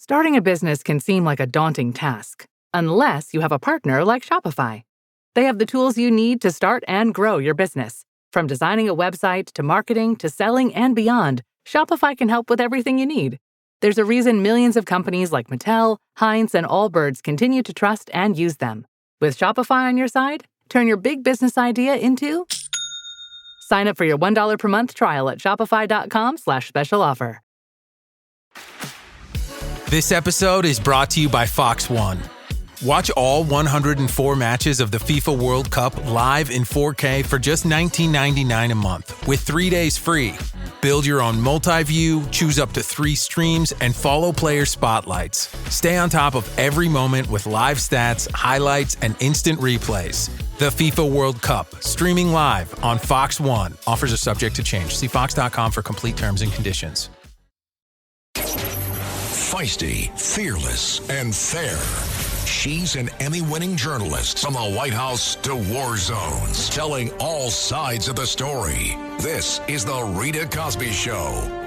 Starting a business can seem like a daunting task, unless you have a partner like Shopify. They have the tools you need to start and grow your business. From designing a website to marketing to selling and beyond, Shopify can help with everything you need. There's a reason millions of companies like Mattel, Heinz, and Allbirds continue to trust and use them. With Shopify on your side, turn your big business idea into... Sign up for your $1 per month trial at shopify.com/special offer. This episode is brought to you by Fox One. Watch all 104 matches of the FIFA World Cup live in 4K for just $19.99 a month with 3 days free. Build your own multi-view, choose up to 3 streams, and follow player spotlights. Stay on top of every moment with live stats, highlights, and instant replays. The FIFA World Cup, streaming live on Fox One. Offers are subject to change. See fox.com for complete terms and conditions. Feisty, fearless, and fair. She's an Emmy-winning journalist from the White House to war zones, telling all sides of the story. This is the Rita Cosby Show.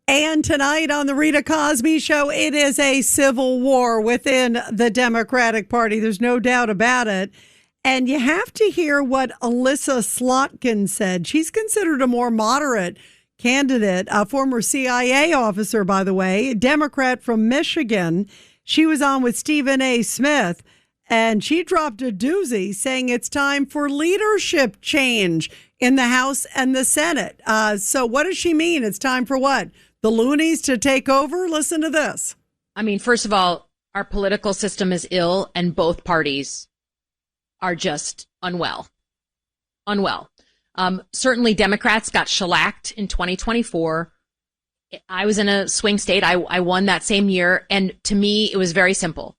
And tonight on the Rita Cosby Show, it is a civil war within the Democratic Party. There's no doubt about it. And you have to hear what Alyssa Slotkin said. She's considered a more moderate candidate, a former CIA officer, by the way, a Democrat from Michigan. She was on with Stephen A. Smith, and she dropped a doozy saying it's time for leadership change in the House and the Senate. So what does she mean? It's time for what? The loonies to take over? Listen to this. I mean, first of all, our political system is ill and both parties are just unwell. Certainly Democrats got shellacked in 2024. I was in a swing state. I won that same year. And to me, it was very simple.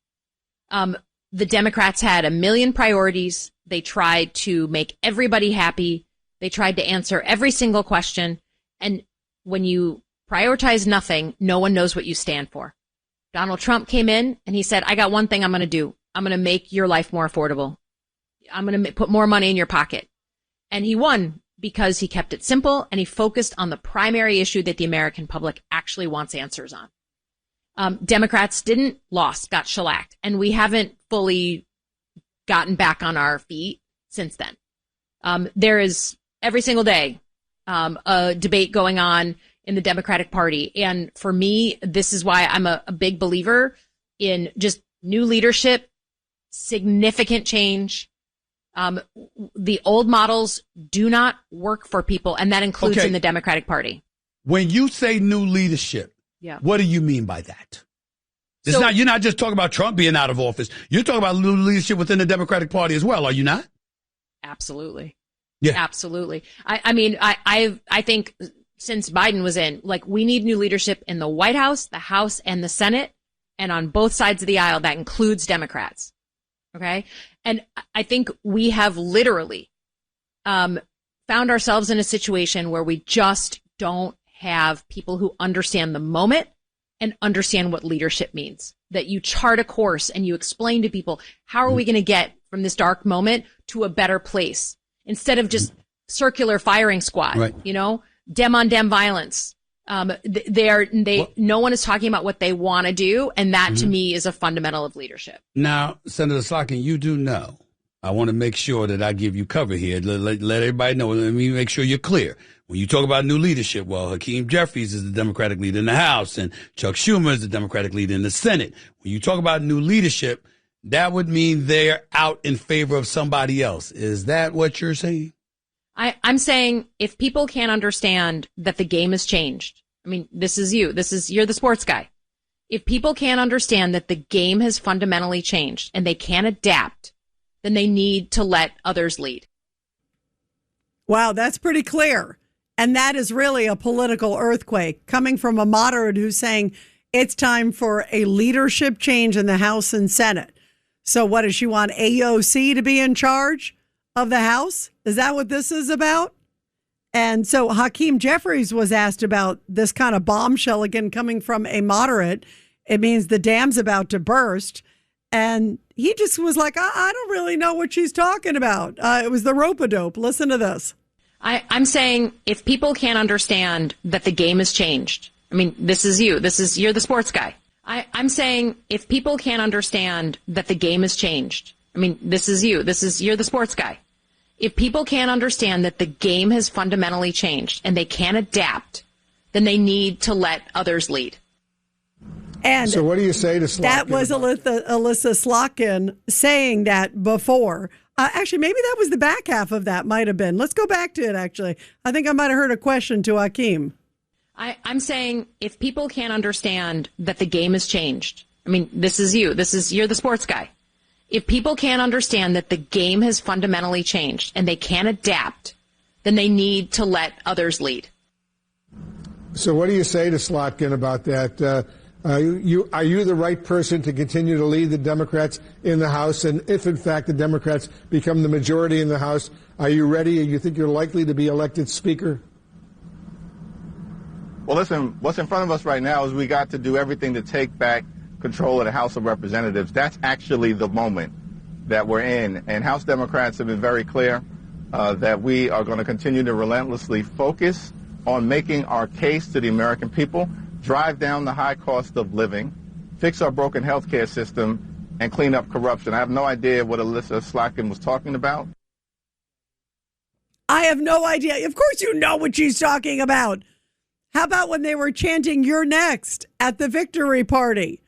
The Democrats had a million priorities. They tried to make everybody happy. They tried to answer every single question. And when you prioritize nothing, no one knows what you stand for. Donald Trump came in and he said, I got one thing I'm going to do. I'm going to make your life more affordable. I'm going to put more money in your pocket. And he won because he kept it simple and he focused on the primary issue that the American public actually wants answers on. Democrats got shellacked, and we haven't fully gotten back on our feet since then. There is every single day a debate going on in the Democratic Party. And for me, this is why I'm a big believer in just new leadership, significant change. The old models do not work for people, and that includes in the Democratic Party. When you say new leadership, what do you mean by that? You're not just talking about Trump being out of office. You're talking about new leadership within the Democratic Party as well, are you not? Absolutely. Yeah. Absolutely. I think since Biden was in, we need new leadership in the White House, the House, and the Senate. And on both sides of the aisle, that includes Democrats. Okay. And I think we have literally found ourselves in a situation where we just don't have people who understand the moment and understand what leadership means. That you chart a course and you explain to people, how are we going to get from this dark moment to a better place? Instead of just circular firing squad, right. Dem on dem violence. No one is talking about what they want to do. And that to me is a fundamental of leadership. Now, Senator Slotkin, you do know, I want to make sure that I give you cover here. Let everybody know. Let me make sure you're clear. When you talk about new leadership, well, Hakeem Jeffries is the Democratic leader in the House and Chuck Schumer is the Democratic leader in the Senate. When you talk about new leadership, that would mean they're out in favor of somebody else. Is that what you're saying? I'm saying if people can't understand that the game has changed, I mean, this is you. You're the sports guy. If people can't understand that the game has fundamentally changed and they can't adapt, then they need to let others lead. Wow, that's pretty clear. And that is really a political earthquake coming from a moderate who's saying it's time for a leadership change in the House and Senate. So what does she want AOC to be in charge of the House? Is that what this is about? And so Hakeem Jeffries was asked about this kind of bombshell again coming from a moderate. It means the dam's about to burst. And he just was like, I don't really know what she's talking about. It was the rope-a-dope. Listen to this. I'm saying if people can't understand that the game has changed, I mean, this is you. You're the sports guy. I'm saying if people can't understand that the game has changed, I mean, this is you. You're the sports guy. If people can't understand that the game has fundamentally changed and they can't adapt, then they need to let others lead. And so what do you say to Slotkin? That was Alyssa Slotkin saying that before. Actually, maybe that was the back half of that might have been. Let's go back to it, actually. I think I might have heard a question to Hakeem. I'm saying if people can't understand that the game has changed, I mean, this is you. You're the sports guy. If people can't understand that the game has fundamentally changed and they can't adapt, then they need to let others lead. So what do you say to Slotkin about that? Are you the right person to continue to lead the Democrats in the House? And if, in fact, the Democrats become the majority in the House, are you ready? You think you're likely to be elected Speaker? Well, listen, what's in front of us right now is we got to do everything to take back control of the House of Representatives. That's actually the moment that we're in. And House Democrats have been very clear that we are going to continue to relentlessly focus on making our case to the American people, drive down the high cost of living, fix our broken health care system, and clean up corruption. I have no idea what Alyssa Slotkin was talking about. I have no idea. Of course you know what she's talking about. How about when they were chanting "You're next" at the victory party?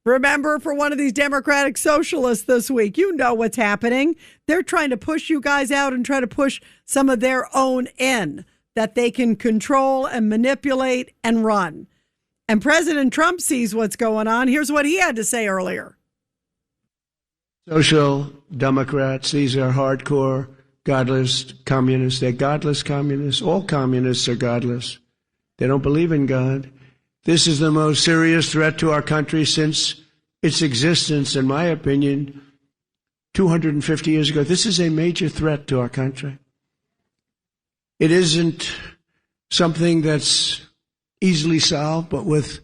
Remember, for one of these Democratic socialists this week, you know what's happening. They're trying to push you guys out and try to push some of their own in that they can control and manipulate and run. And President Trump sees what's going on. Here's what he had to say earlier. Social Democrats, these are hardcore, godless communists. They're godless communists. All communists are godless. They don't believe in God. This is the most serious threat to our country since its existence, in my opinion, 250 years ago. This is a major threat to our country. It isn't something that's easily solved, but with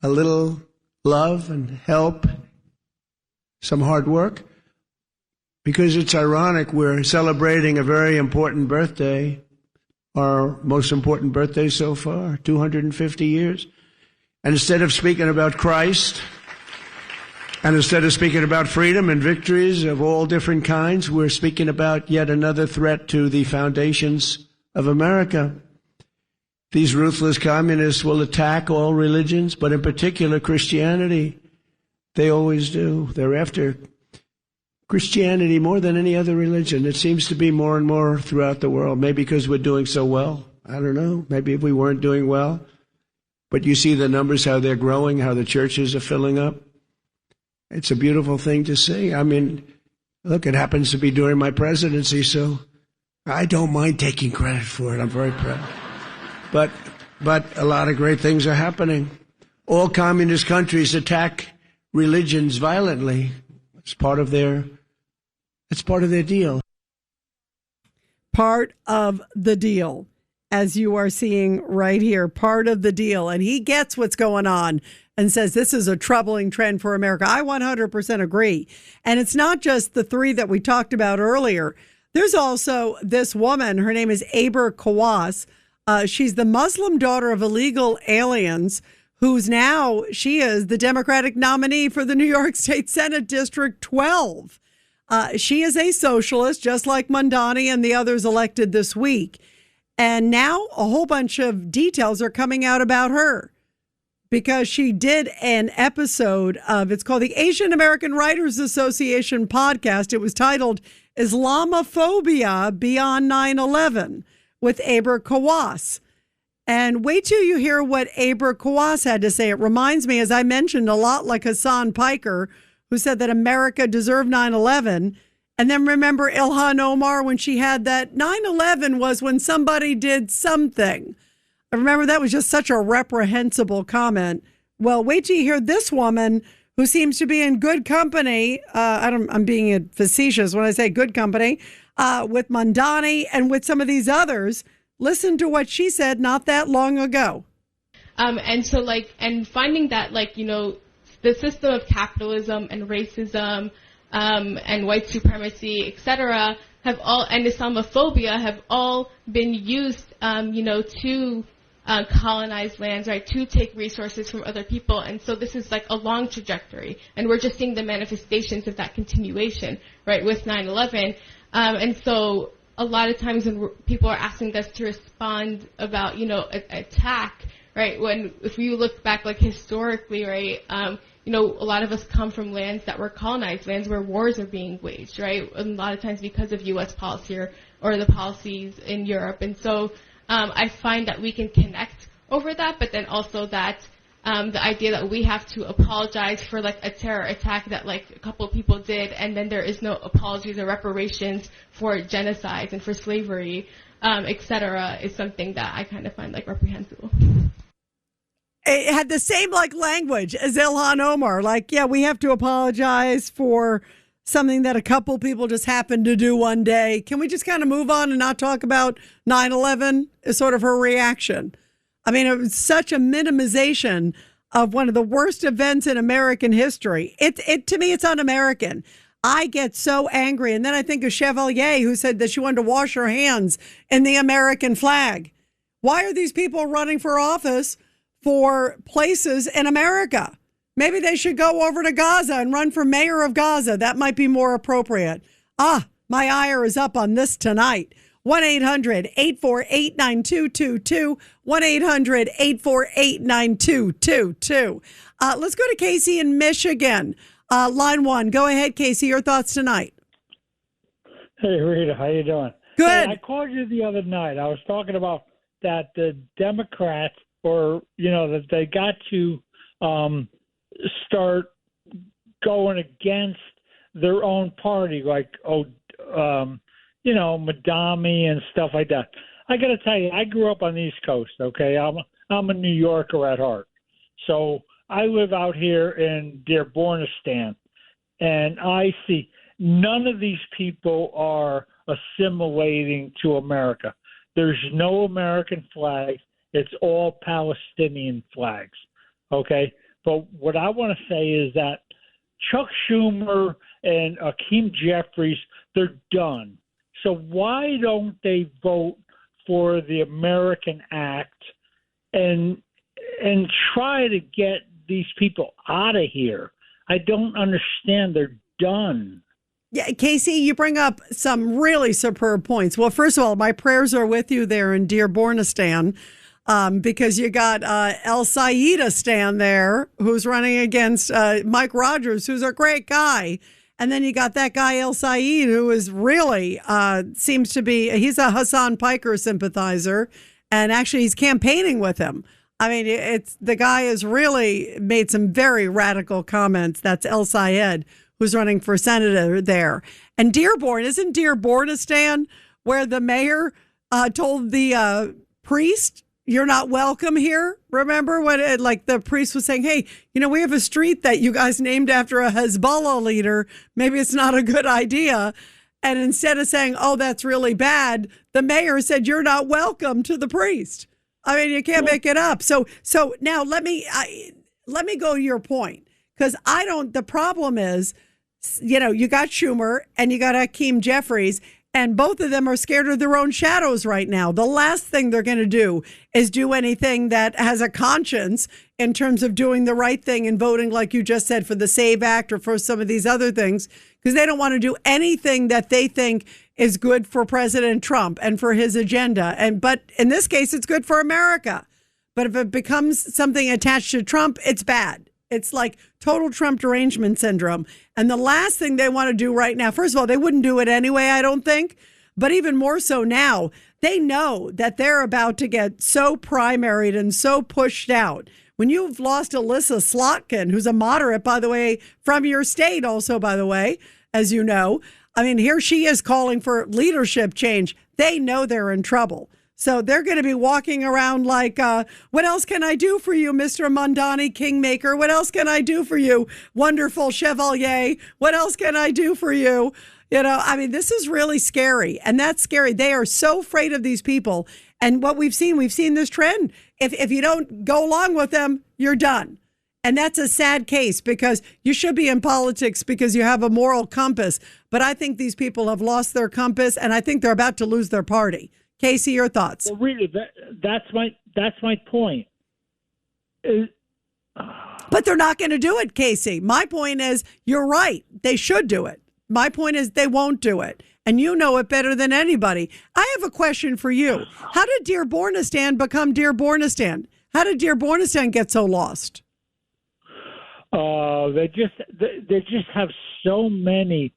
a little love and help, some hard work, because it's ironic we're celebrating a very important birthday, our most important birthday so far, 250 years. And instead of speaking about Christ, and instead of speaking about freedom and victories of all different kinds, we're speaking about yet another threat to the foundations of America. These ruthless communists will attack all religions, but in particular Christianity. They always do. They're after Christianity more than any other religion. It seems to be more and more throughout the world, maybe because we're doing so well. I don't know. Maybe if we weren't doing well. But you see the numbers, how they're growing, how the churches are filling up. It's a beautiful thing to see. I mean, look, it happens to be during my presidency, so I don't mind taking credit for it. I'm very proud. But a lot of great things are happening. All communist countries attack religions violently. It's part of their deal. Part of the deal, as you are seeing right here, part of the deal. And he gets what's going on and says this is a troubling trend for America. I 100% agree. And it's not just the three that we talked about earlier. There's also this woman. Her name is Aber Kawas. She's the Muslim daughter of illegal aliens she is the Democratic nominee for the New York State Senate District 12. She is a socialist, just like Mondani and the others elected this week. And now a whole bunch of details are coming out about her because she did an episode it's called the Asian American Writers Association podcast. It was titled Islamophobia Beyond 9/11 with Aber Kawas. And wait till you hear what Aber Kawas had to say. It reminds me, as I mentioned, a lot like Hassan Piker, who said that America deserved 9/11. And then remember Ilhan Omar when she had that 9/11 was when somebody did something. I remember that was just such a reprehensible comment. Well, wait till you hear this woman who seems to be in good company. I'm being facetious when I say good company, with Mondani and with some of these others. Listen to what she said not that long ago. And finding that, the system of capitalism and racism and white supremacy, etc., have all, and Islamophobia have all been used, to colonize lands, right, to take resources from other people. And so this is like a long trajectory, and we're just seeing the manifestations of that continuation, right, with 9/11. And so a lot of times when people are asking us to respond about, attack, right, if you look back, like, historically, right, a lot of us come from lands that were colonized, lands where wars are being waged, right? A lot of times because of U.S. policy or the policies in Europe. And so I find that we can connect over that, but then also that the idea that we have to apologize for, like, a terror attack that, like, a couple of people did, and then there is no apologies or reparations for genocides and for slavery, et cetera, is something that I kind of find, like, reprehensible. It had the same, like, language as Ilhan Omar. Like, yeah, we have to apologize for something that a couple people just happened to do one day. Can we just kind of move on and not talk about 9/11? Is sort of her reaction. I mean, it was such a minimization of one of the worst events in American history. To me, it's un-American. I get so angry. And then I think of Chevalier, who said that she wanted to wash her hands in the American flag. Why are these people running for office for places in America? Maybe they should go over to Gaza and run for mayor of Gaza. That might be more appropriate. My ire is up on this tonight. 1-800-848-9222. 1-800-848-9222. Let's go to Casey in Michigan. Line 1. Go ahead, Casey. Your thoughts tonight. Hey, Rita. How you doing? Good. Hey, I called you the other night. I was talking about that the Democrats, that they got to start going against their own party, like, Madami and stuff like that. I got to tell you, I grew up on the East Coast, okay? I'm a New Yorker at heart. So I live out here in Dearbornistan, and I see none of these people are assimilating to America. There's no American flag. It's all Palestinian flags, okay? But what I want to say is that Chuck Schumer and Hakeem Jeffries, they're done. So why don't they vote for the American Act and try to get these people out of here? I don't understand. They're done. Yeah, Casey, you bring up some really superb points. Well, first of all, my prayers are with you there in Dearbornistan, because you got El Sayedistan there, who's running against Mike Rogers, who's a great guy. And then you got that guy, El Sayed, who is really, seems to be, he's a Hassan Piker sympathizer, and actually he's campaigning with him. I mean, the guy has really made some very radical comments. That's El Sayed, who's running for senator there. And Dearborn, isn't Dearbornistan where the mayor told the priest, "You're not welcome here"? Remember when the priest was saying, "Hey, we have a street that you guys named after a Hezbollah leader. Maybe it's not a good idea." And instead of saying, "Oh, that's really bad," the mayor said, "You're not welcome" to the priest. I mean, you can't make it up. So now let me go to your point, because the problem is, you got Schumer and you got Hakeem Jeffries, and both of them are scared of their own shadows right now. The last thing they're going to do is do anything that has a conscience in terms of doing the right thing and voting, like you just said, for the SAVE Act or for some of these other things, because they don't want to do anything that they think is good for President Trump and for his agenda. But in this case, it's good for America. But if it becomes something attached to Trump, it's bad. It's like total Trump derangement syndrome. And the last thing they want to do right now, first of all, they wouldn't do it anyway, I don't think. But even more so now, they know that they're about to get so primaried and so pushed out. When you've lost Alyssa Slotkin, who's a moderate, by the way, from your state also, by the way, as you know. I mean, here she is calling for leadership change. They know they're in trouble. So they're going to be walking around like, what else can I do for you, Mr. Mondani Kingmaker? What else can I do for you, wonderful Chevalier? What else can I do for you? I mean, this is really scary. And that's scary. They are so afraid of these people. And what we've seen this trend. If you don't go along with them, you're done. And that's a sad case because you should be in politics because you have a moral compass. But I think these people have lost their compass, and I think they're about to lose their party. Casey, your thoughts? Well, really, that's my point. But they're not going to do it, Casey. My point is, you're right. They should do it. My point is they won't do it. And you know it better than anybody. I have a question for you. How did Dearbornistan become Dearbornistan? How did Dearbornistan get so lost? They just have so many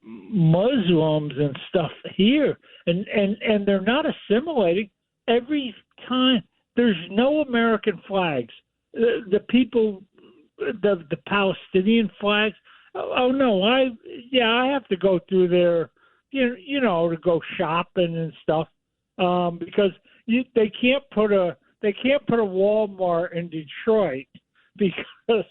Muslims and stuff here, and they're not assimilating. Every time there's no American flags. The people, the Palestinian flags. Oh no, I have to go through there, you know, to go shopping and stuff, because they can't put a Walmart in Detroit because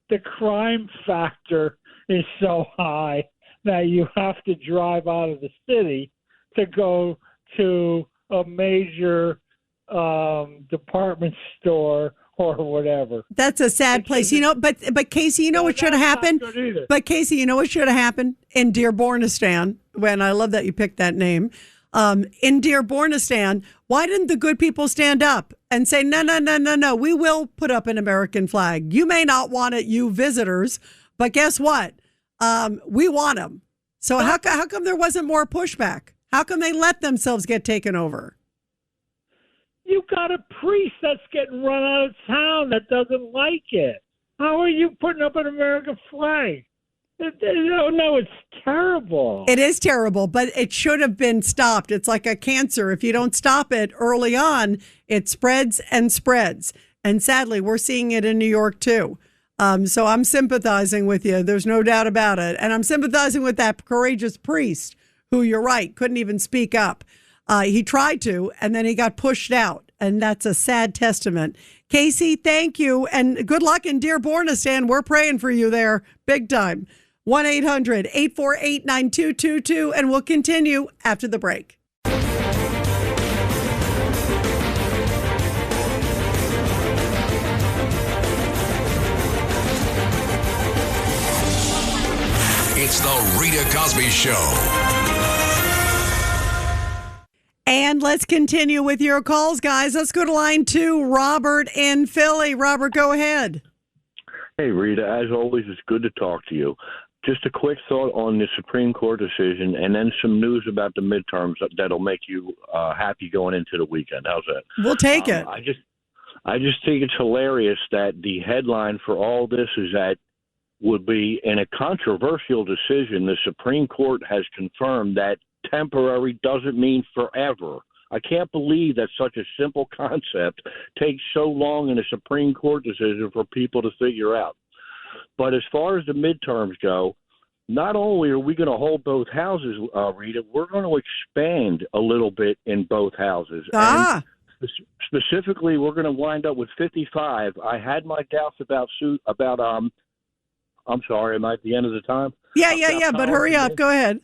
the crime factor is so high that you have to drive out of the city to go to a major department store or whatever. That's a sad place, you know. But Casey, you know what should have happened? But Casey, you know what should have happened in Dearbornistan? When I love that you picked that name. In Dearbornistan, why didn't the good people stand up and say, no, we will put up an American flag. You may not want it, you visitors, but guess what? We want them. So how come there wasn't more pushback? How come they let themselves get taken over? You got a priest that's getting run out of town that doesn't like it. How are you putting up an American flag? No, it's terrible. It is terrible, but it should have been stopped. It's like a cancer. If you don't stop it early on, it spreads and spreads. And sadly, we're seeing it in New York, too. So I'm sympathizing with you. There's no doubt about it. And I'm sympathizing with that courageous priest who, you're right, couldn't even speak up. He tried to, and then he got pushed out. And that's a sad testament. Casey, thank you. And good luck in Dearbornistan. We're praying for you there big time. 1-800-848-9222. And we'll continue after the break. It's the Rita Cosby Show. And let's continue with your calls, guys. Let's go to line 2, Robert in Philly. Robert, go ahead. Hey, Rita, as always, it's good to talk to you. Just a quick thought on the Supreme Court decision and then some news about the midterms that'll make you happy going into the weekend. How's that? We'll take it. I just think it's hilarious that the headline for all this is that would be in a controversial decision, the Supreme Court has confirmed that temporary doesn't mean forever. I can't believe that such a simple concept takes so long in a Supreme Court decision for people to figure out. But as far as the midterms go, not only are we going to hold both houses, Rita, we're going to expand a little bit in both houses. And specifically, we're going to wind up with 55. I had my doubts about I'm sorry, am I at the end of the time? Yeah, but hurry up. Go ahead.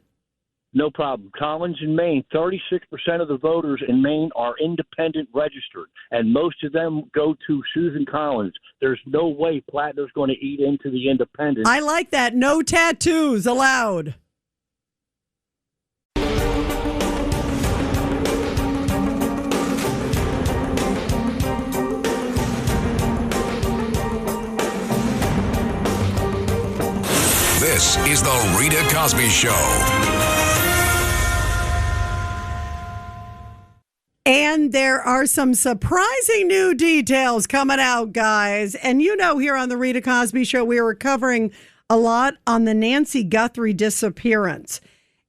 No problem. Collins in Maine, 36% of the voters in Maine are independent registered, and most of them go to Susan Collins. There's no way Plattner's going to eat into the independents. I like that. No tattoos allowed. This is the Rita Cosby Show. And there are some surprising new details coming out, guys. And you know, here on the Rita Cosby Show, we were covering a lot on the Nancy Guthrie disappearance.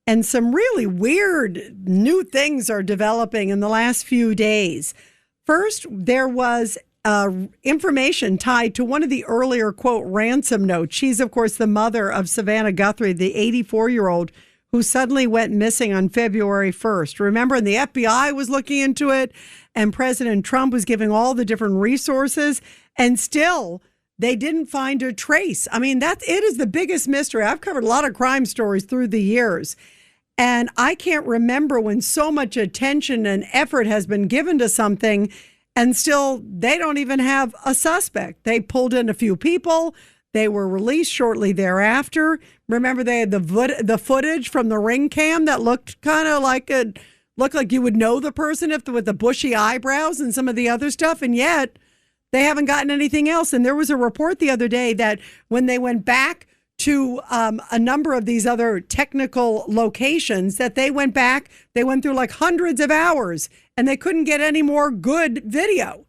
And some really weird new things are developing in the last few days. First, there was information tied to one of the earlier, quote, ransom notes. She's, of course, the mother of Savannah Guthrie, the 84-year-old who suddenly went missing on February 1st. Remember, and the FBI was looking into it, and President Trump was giving all the different resources, and still they didn't find a trace. I mean, it is the biggest mystery. I've covered a lot of crime stories through the years, and I can't remember when so much attention and effort has been given to something, And still, they don't even have a suspect. They pulled in a few people. They were released shortly thereafter. Remember, they had the footage from the ring cam that looked kind of like looked like you would know the person with the bushy eyebrows and some of the other stuff. And yet, they haven't gotten anything else. And there was a report the other day that when they went back to a number of these other technical locations, that they went through like hundreds of hours, and they couldn't get any more good video.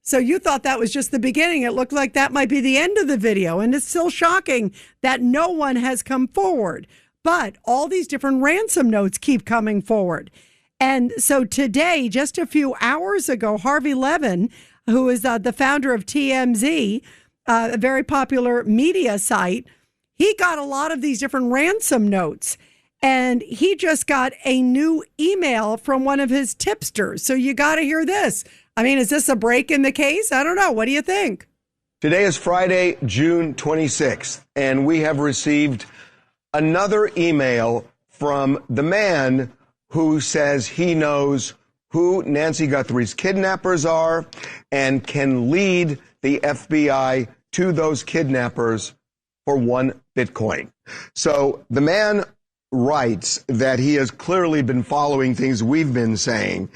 So you thought that was just the beginning. It looked like that might be the end of the video. And it's still shocking that no one has come forward. But all these different ransom notes keep coming forward. And so today, just a few hours ago, Harvey Levin, who is the founder of TMZ, a very popular media site, he got a lot of these different ransom notes. And he just got a new email from one of his tipsters. So you got to hear this. I mean, is this a break in the case? I don't know. What do you think? Today is Friday, June 26th, and we have received another email from the man who says he knows who Nancy Guthrie's kidnappers are and can lead the FBI to those kidnappers for 1 Bitcoin. So the man writes that he has clearly been following things we've been saying,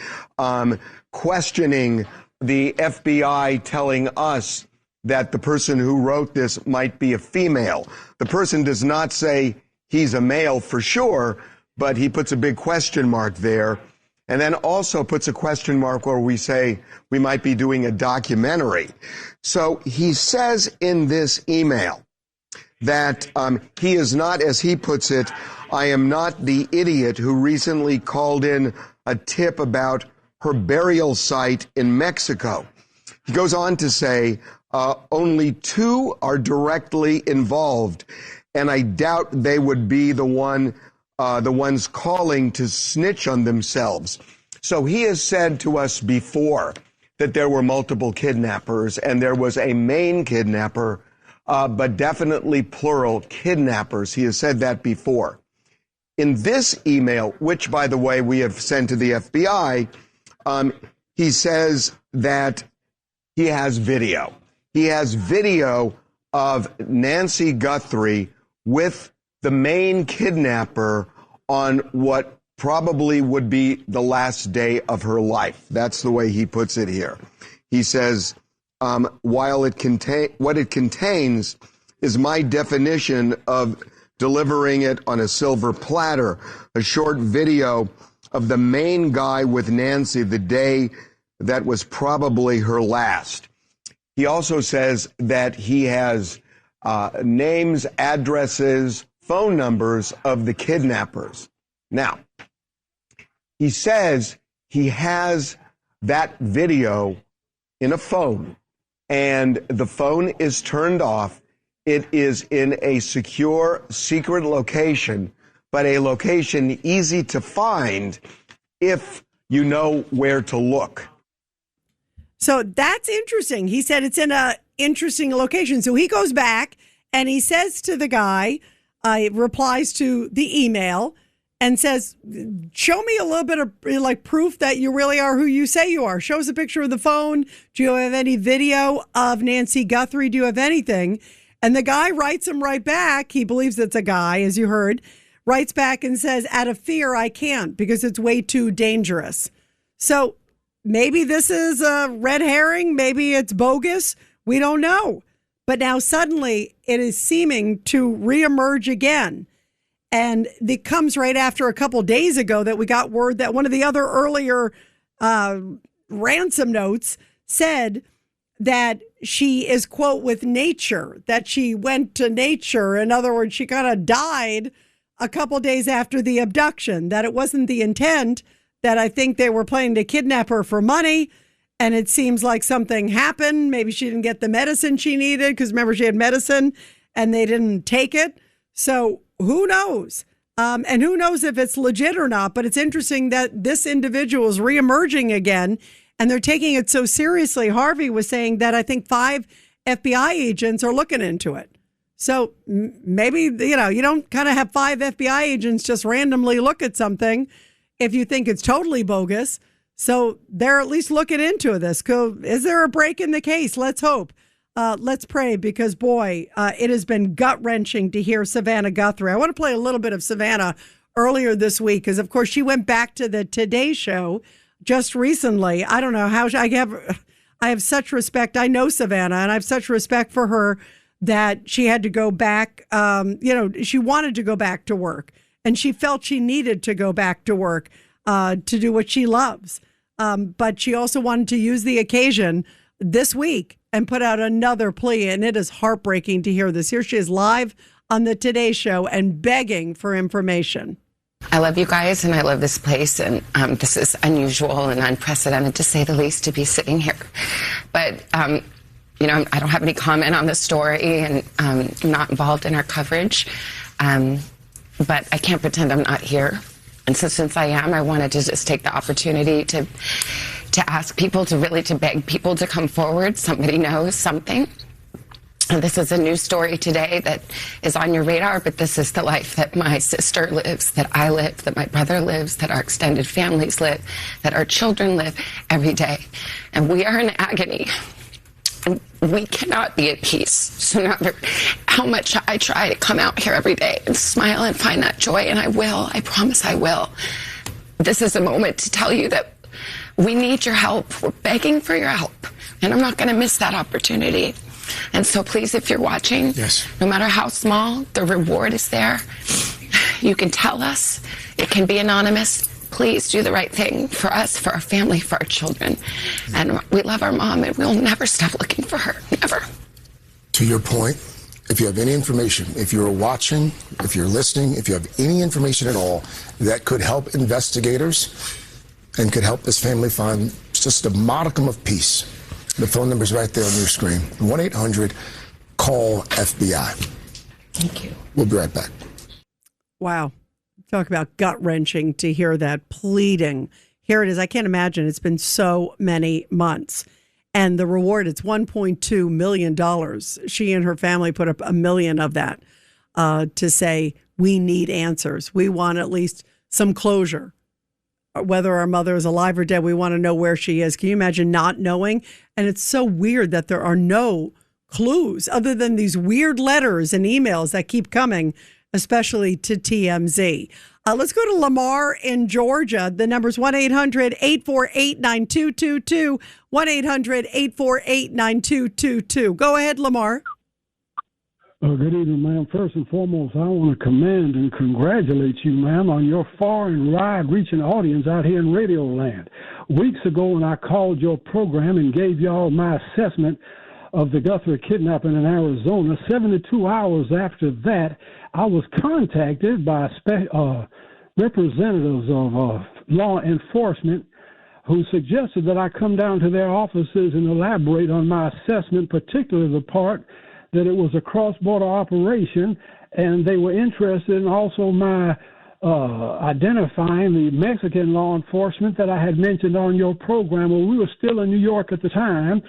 questioning the FBI telling us that the person who wrote this might be a female. The person does not say he's a male for sure, but he puts a big question mark there, and then also puts a question mark where we say we might be doing a documentary. So he says in this email that he is not, as he puts it, I am not the idiot who recently called in a tip about her burial site in Mexico. He goes on to say, only 2 are directly involved, and I doubt they would be the ones calling to snitch on themselves. So he has said to us before that there were multiple kidnappers and there was a main kidnapper, but definitely plural kidnappers. He has said that before. In this email, which, by the way, we have sent to the FBI, he says that he has video. He has video of Nancy Guthrie with the main kidnapper on what probably would be the last day of her life. That's the way he puts it here. He says, while what it contains is my definition of delivering it on a silver platter, a short video of the main guy with Nancy the day that was probably her last. He also says that he has names, addresses, phone numbers of the kidnappers. Now, he says he has that video in a phone, and the phone is turned off. It is in a secure, secret location, but a location easy to find if you know where to look. So that's interesting. He said it's in a interesting location. So he goes back and he says to the guy, replies to the email and says, show me a little bit of like proof that you really are who you say you are. Shows a picture of the phone. Do you have any video of Nancy Guthrie? Do you have anything? And the guy writes him right back. He believes it's a guy, as you heard, writes back and says, out of fear, I can't because it's way too dangerous. So maybe this is a red herring. Maybe it's bogus. We don't know. But now suddenly it is seeming to reemerge again. And it comes right after a couple days ago that we got word that one of the other earlier ransom notes said that she is, quote, with nature, that she went to nature. In other words, she kind of died a couple days after the abduction, that it wasn't the intent, that I think they were planning to kidnap her for money. And it seems like something happened. Maybe she didn't get the medicine she needed because remember, she had medicine and they didn't take it. So who knows? And who knows if it's legit or not. But it's interesting that this individual is reemerging again. And they're taking it so seriously. Harvey was saying that I think 5 FBI agents are looking into it. So maybe, you don't kind of have 5 FBI agents just randomly look at something if you think it's totally bogus. So they're at least looking into this. Is there a break in the case? Let's hope. Let's pray, because, boy, it has been gut-wrenching to hear Savannah Guthrie. I want to play a little bit of Savannah earlier this week because, of course, she went back to the Today Show just recently. I don't know how I have such respect. I know Savannah, and I have such respect for her that she had to go back. She wanted to go back to work, and she felt she needed to go back to work to do what she loves. But she also wanted to use the occasion this week and put out another plea, and it is heartbreaking to hear this. Here she is live on the Today Show and begging for information. I love you guys, and I love this place, and this is unusual and unprecedented, to say the least, to be sitting here. But, I don't have any comment on the story, and I'm not involved in our coverage. But I can't pretend I'm not here. And so since I am, I wanted to just take the opportunity to ask people to beg people to come forward. Somebody knows something. And this is a news story today that is on your radar, but this is the life that my sister lives, that I live, that my brother lives, that our extended families live, that our children live every day. And we are in agony. And we cannot be at peace. So no matter how much I try to come out here every day and smile and find that joy, and I will, I promise I will. This is a moment to tell you that we need your help. We're begging for your help. And I'm not going to miss that opportunity. And so please, if you're watching, yes, no matter how small, the reward is there. You can tell us. It can be anonymous. Please do the right thing for us, for our family, for our children. And we love our mom, and we'll never stop looking for her. Never. To your point, if you have any information, if you're watching, if you're listening, if you have any information at all that could help investigators and could help this family find just a modicum of peace, the phone number is right there on your screen. 1-800-CALL-FBI. Thank you. We'll be right back. Wow. Talk about gut-wrenching to hear that pleading. Here it is. I can't imagine. It's been so many months. And the reward, it's $1.2 million. She and her family put up $1 million of that to say, we need answers. We want at least some closure. Whether our mother is alive or dead, we want to know where she is. Can you imagine not knowing? And it's so weird that there are no clues other than these weird letters and emails that keep coming, especially to TMZ. Let's go to Lamar in Georgia. The number's 1-800-848-9222, 1-800-848-9222. Go ahead, Lamar. Good evening, ma'am. First and foremost, I want to commend and congratulate you, ma'am, on your far and wide-reaching audience out here in Radio Land. Weeks ago, when I called your program and gave y'all my assessment of the Guthrie kidnapping in Arizona, 72 hours after that, I was contacted by representatives of law enforcement who suggested that I come down to their offices and elaborate on my assessment, particularly the part that it was a cross-border operation, and they were interested in also my identifying the Mexican law enforcement that I had mentioned on your program. Well, we were still in New York at the time,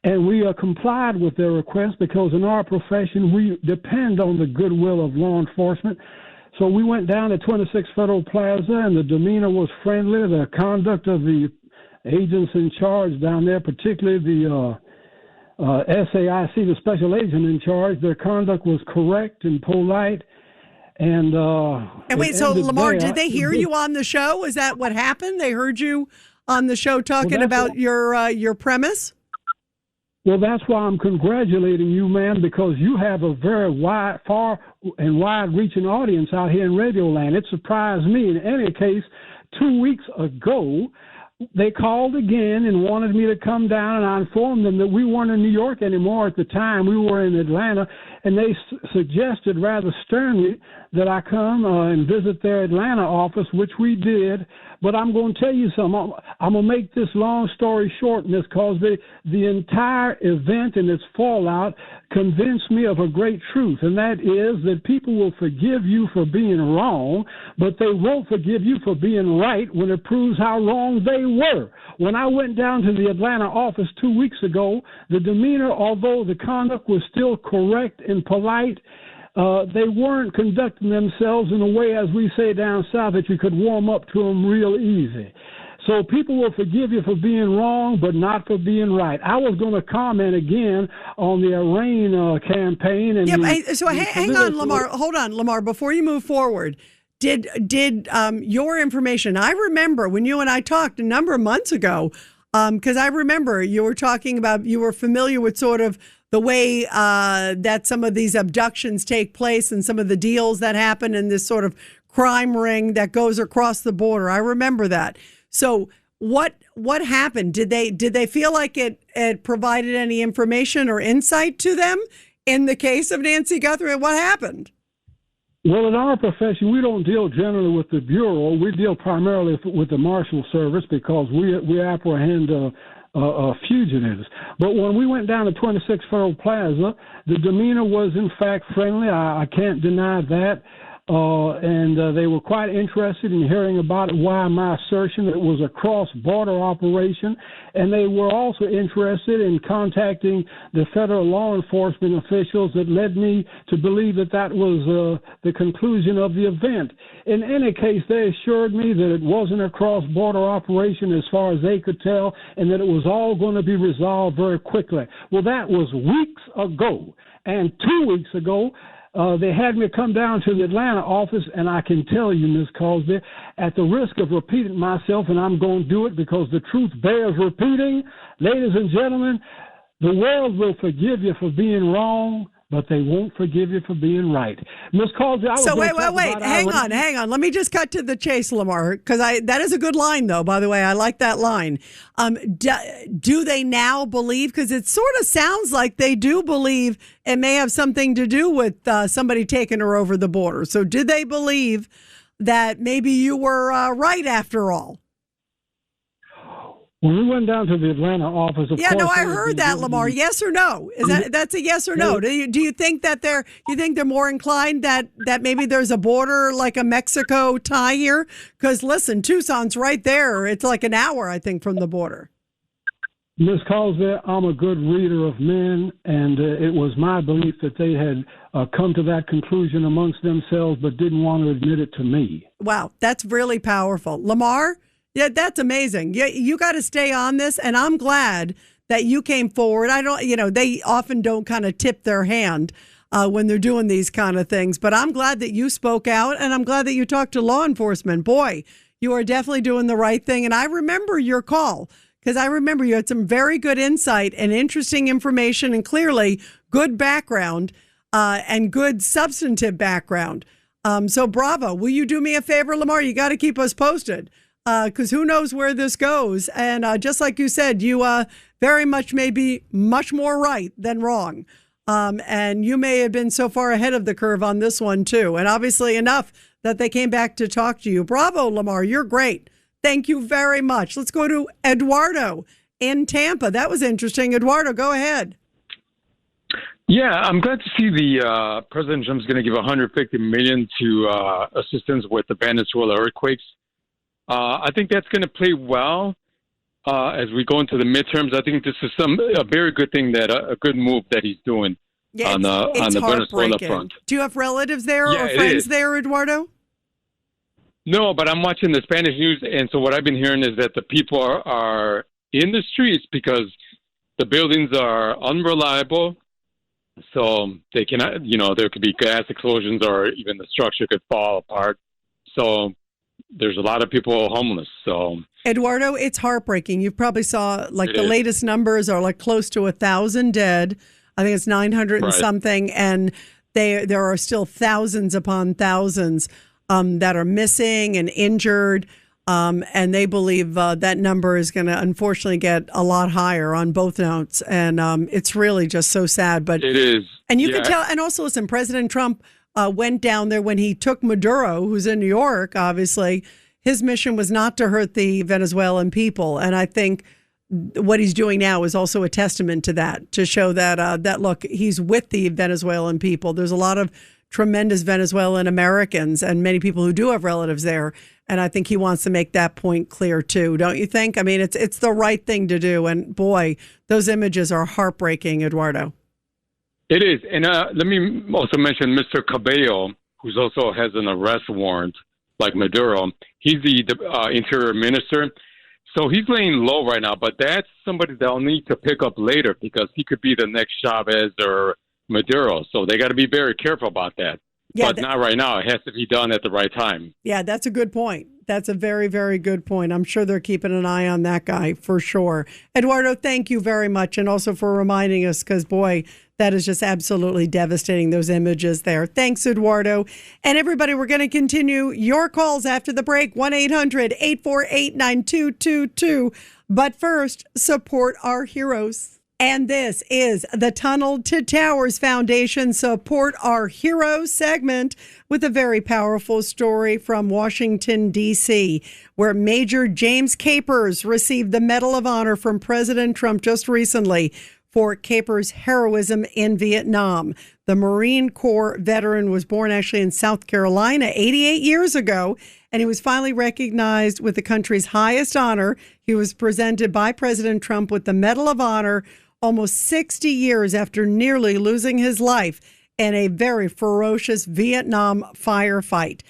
and we complied with their request because in our profession, we depend on the goodwill of law enforcement. So we went down to 26 Federal Plaza, and the demeanor was friendly. The conduct of the agents in charge down there, particularly the SAIC, the special agent in charge, their conduct was correct and polite. And wait, so Lamar, did they hear you on the show? Is that what happened? They heard you on the show talking about your premise? Well, that's why I'm congratulating you, man, because you have a very far and wide-reaching audience out here in Radio Land. It surprised me. In any case, 2 weeks ago, they called again and wanted me to come down, and I informed them that we weren't in New York anymore at the time. We were in Atlanta, and they suggested rather sternly that I come and visit their Atlanta office, which we did. But I'm going to tell you something. I'm going to make this long story short, Ms. Cosby. The entire event and its fallout convinced me of a great truth, and that is that people will forgive you for being wrong, but they won't forgive you for being right when it proves how wrong they were. When I went down to the Atlanta office 2 weeks ago, the demeanor, although the conduct was still correct and polite, they weren't conducting themselves in a way, as we say down south, that you could warm up to them real easy. So people will forgive you for being wrong, but not for being right. I was going to comment again on the Iran campaign. And hang on, Lamar. Hold on, Lamar. Before you move forward, did your information? I remember when you and I talked a number of months ago, because I remember you were talking about, you were familiar with sort of the way that some of these abductions take place and some of the deals that happen in this sort of crime ring that goes across the border. I remember that. So what happened? Did they feel like it provided any information or insight to them in the case of Nancy Guthrie? What happened? Well, in our profession, we don't deal generally with the Bureau. We deal primarily with the Marshal Service because we apprehend fugitives. But when we went down to 26 Federal Plaza, the demeanor was in fact friendly. I can't deny that. And they were quite interested in hearing about why my assertion that it was a cross-border operation. And they were also interested in contacting the federal law enforcement officials that led me to believe that was the conclusion of the event. In any case, they assured me that it wasn't a cross-border operation as far as they could tell, and that it was all going to be resolved very quickly. Well, that was weeks ago. And 2 weeks ago, they had me come down to the Atlanta office, and I can tell you, Ms. Cosby, at the risk of repeating myself, and I'm going to do it because the truth bears repeating, ladies and gentlemen, the world will forgive you for being wrong, but they won't forgive you for being right. Ms. Cosby, I was wait. Hang on. Let me just cut to the chase, Lamar, because that is a good line, though, by the way. I like that line. Do they now believe, because it sort of sounds like they do believe it may have something to do with somebody taking her over the border. So did they believe that maybe you were right after all? When we went down to the Atlanta office, of course, I heard that, Lamar. Yes or no? That's a yes or no? Do you think that they're more inclined that maybe there's a border, like a Mexico tie here? Because listen, Tucson's right there. It's like an hour, I think, from the border. Ms. Cosby, I'm a good reader of men, and it was my belief that they had come to that conclusion amongst themselves, but didn't want to admit it to me. Wow, that's really powerful, Lamar. Yeah, that's amazing. Yeah, you got to stay on this, and I'm glad that you came forward. They often don't kind of tip their hand when they're doing these kind of things, but I'm glad that you spoke out, and I'm glad that you talked to law enforcement. Boy, you are definitely doing the right thing, and I remember your call because I remember you had some very good insight and interesting information, and clearly good background and good substantive background. So bravo. Will you do me a favor, Lamar? You got to keep us posted. Because who knows where this goes. And just like you said, you very much may be much more right than wrong. And you may have been so far ahead of the curve on this one, too. And obviously enough that they came back to talk to you. Bravo, Lamar. You're great. Thank you very much. Let's go to Eduardo in Tampa. That was interesting. Eduardo, go ahead. Yeah, I'm glad to see the President Trump's going to give $150 million to assistance with the Venezuela earthquakes. I think that's going to play well as we go into the midterms. I think this is a very good thing, a good move that he's doing on the Venezuela front. Do you have relatives there or friends there, Eduardo? No, but I'm watching the Spanish news, and so what I've been hearing is that the people are in the streets because the buildings are unreliable. So they cannot, there could be gas explosions or even the structure could fall apart. So there's a lot of people homeless. So Eduardo, it's heartbreaking. You probably saw the latest numbers are like close to 1,000 dead. I think it's 900 and something. And there are still thousands upon thousands that are missing and injured. And they believe that number is going to unfortunately get a lot higher on both notes. And it's really just so sad. But it is. And you can tell. And also, listen, President Trump went down there when he took Maduro, who's in New York, obviously. His mission was not to hurt the Venezuelan people. And I think what he's doing now is also a testament to that, to show that look, he's with the Venezuelan people. There's a lot of tremendous Venezuelan Americans and many people who do have relatives there. And I think he wants to make that point clear, too. Don't you think? I mean, it's the right thing to do. And boy, those images are heartbreaking, Eduardo. It is. And let me also mention Mr. Cabello, who's also has an arrest warrant like Maduro. He's the interior minister. So he's laying low right now, but that's somebody they'll need to pick up later because he could be the next Chavez or Maduro. So they got to be very careful about that. Yeah, but not right now. It has to be done at the right time. Yeah, that's a good point. That's a very, very good point. I'm sure they're keeping an eye on that guy for sure. Eduardo, thank you very much. And also for reminding us, because, boy, that is just absolutely devastating, those images there. Thanks, Eduardo. And everybody, we're going to continue your calls after the break, 1-800-848-9222. But first, support our heroes. And this is the Tunnel to Towers Foundation Support Our Heroes segment with a very powerful story from Washington, D.C., where Major James Capers received the Medal of Honor from President Trump just recently for Capers' heroism in Vietnam. The Marine Corps veteran was born actually in South Carolina 88 years ago, and he was finally recognized with the country's highest honor. He was presented by President Trump with the Medal of Honor almost 60 years after nearly losing his life in a very ferocious Vietnam firefight.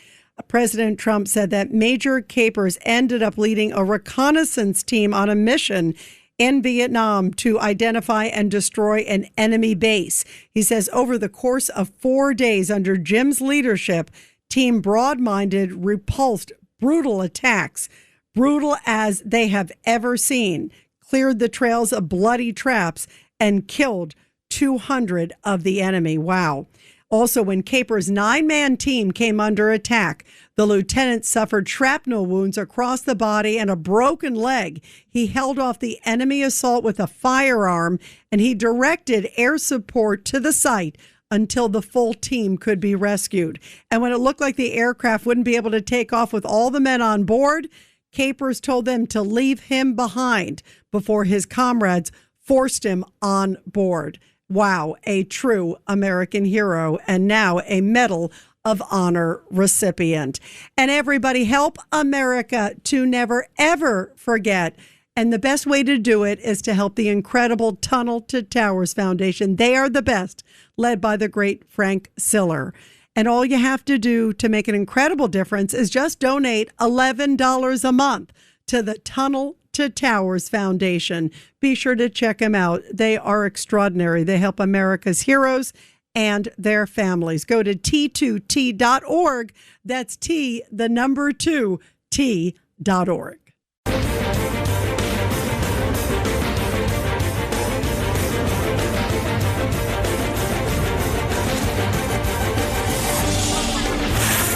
President Trump said that Major Capers ended up leading a reconnaissance team on a mission in Vietnam to identify and destroy an enemy base. He says over the course of 4 days under Jim's leadership, Team Broad-Minded repulsed brutal attacks, brutal as they have ever seen, cleared the trails of bloody traps, and killed 200 of the enemy. Wow. Also, when Capers' 9-man team came under attack, the lieutenant suffered shrapnel wounds across the body and a broken leg. He held off the enemy assault with a firearm, and he directed air support to the site until the full team could be rescued. And when it looked like the aircraft wouldn't be able to take off with all the men on board, Capers told them to leave him behind before his comrades forced him on board. Wow, a true American hero, and now a Medal of Honor recipient. And everybody, help America to never, ever forget. And the best way to do it is to help the incredible Tunnel to Towers Foundation. They are the best, led by the great Frank Siller. And all you have to do to make an incredible difference is just donate $11 a month to the Tunnel to Towers Foundation. Be sure to check them out. They are extraordinary. They help America's heroes and their families. Go to T2T.org. That's T, the number 2, T.org.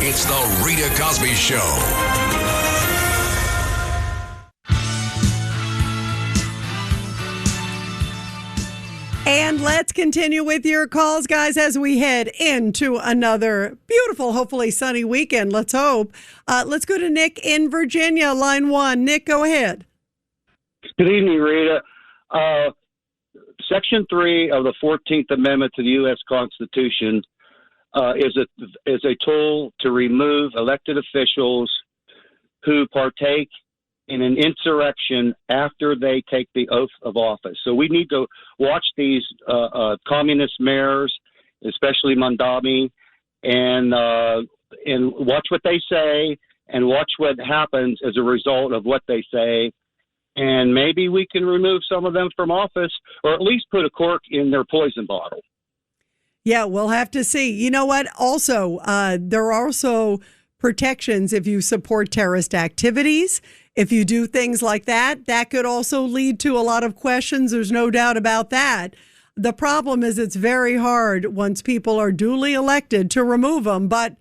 It's the Rita Cosby Show. And let's continue with your calls, guys, as we head into another beautiful, hopefully sunny weekend. Let's hope. Let's go to Nick in Virginia, line 1. Nick, go ahead. Good evening, Rita. Section 3 of the 14th Amendment to the U.S. Constitution is a tool to remove elected officials who partake in an insurrection after they take the oath of office. So we need to watch these communist mayors, especially Mondami, and watch what they say and watch what happens as a result of what they say. And maybe we can remove some of them from office, or at least put a cork in their poison bottle. Yeah, we'll have to see. You know what? Also, there are also protections if you support terrorist activities. If you do things like that, that could also lead to a lot of questions. There's no doubt about that. The problem is it's very hard once people are duly elected to remove them, but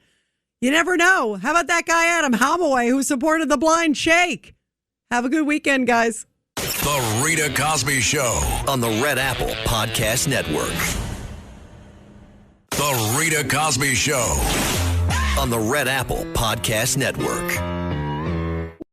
you never know. How about that guy, Adam Holloway, who supported the blind sheikh? Have a good weekend, guys. The Rita Cosby Show on the Red Apple Podcast Network. The Rita Cosby Show on the Red Apple Podcast Network.